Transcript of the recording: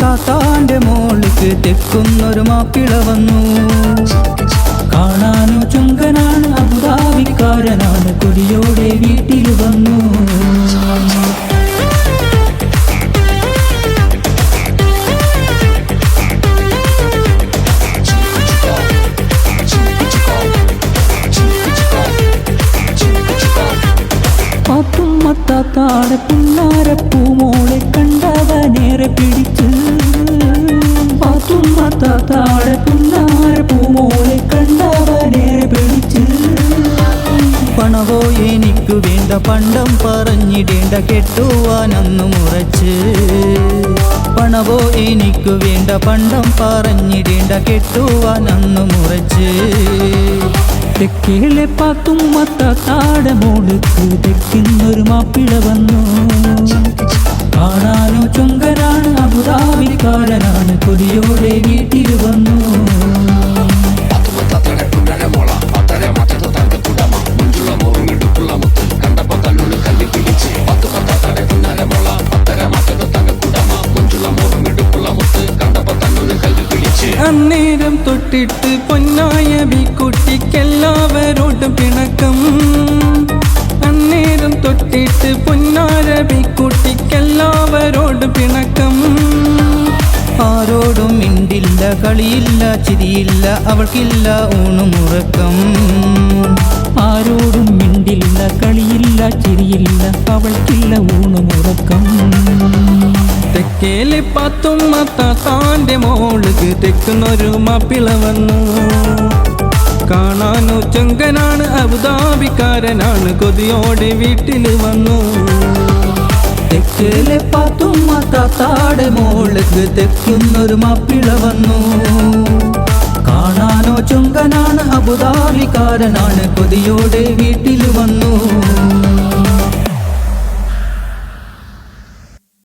താത്താന്റെ മോൾക്ക് തെക്കുന്നൊരു മാപ്പിള വന്നു. കാണാനോ ചുങ്കനാണ്, അബുദാബിക്കാരനാണ്, കൊതിയോടെ വീട്ടിൽ വന്നു. താത്താടെ പുന്നാരപ്പൂമോളെ കണ്ടവനേറെ പിടിച്ച്. താത്താടെ പുന്നാരപ്പൂമോളെ കണ്ടവനേറെ പിടിച്ച്. പണവോ എനിക്ക് വേണ്ട, പണ്ടം പറഞ്ഞിടേണ്ട, കെട്ടുവാനന്നു മുറച്ച്. പണവോ എനിക്ക് വേണ്ട, പണ്ടം പറഞ്ഞിടേണ്ട, കെട്ടുവാനന്നു മുറച്ച്. തെക്കേലെ താത്താടെ മോൾക്ക് തെക്കുന്നൊരു മാപ്പിള വന്നു. കാണാനോ ചുങ്കനാണ്, അബുദാബിക്കാരനാണ്, കൊതിയോടെ വീട്ടിൽ വന്നു. അന്നേരം തൊട്ടിട്ട് പൊന്നായ ബിക്കുട്ടിക്കെല്ലാവരോടും പിണക്കം. അന്നേരം തൊട്ടിട്ട് പൊന്നാര ബിക്കുട്ടിക്കെല്ലാവരോടും പിണക്കം. ആരോടും മിണ്ടില്ല, കളിയില്ല, ചിരിയില്ല, അവൾക്കില്ല ഊണുമുറക്കം. ആരോടും മിണ്ടില്ല, കളിയില്ല, ചിരിയില്ല, അവൾക്കില്ല ഊണുമുറക്കം. തെക്കേലെ താത്താന്റെ മോൾക്ക് തെക്കുന്നൊരു മാപ്പിള വന്നു. കാണാനോ ചുങ്കനാണ്, അബുദാബിക്കാരനാണ്, കൊതിയോടെ വീട്ടിൽ വന്നു. തെക്കേലെ താത്താടെ മോൾക്ക് തെക്കുന്നൊരു മാപ്പിള വന്നു. കാണാനോ ചുങ്കനാണ്, അബുദാബിക്കാരനാണ്, കൊതിയോടെ വീട്ടിൽ വന്നു.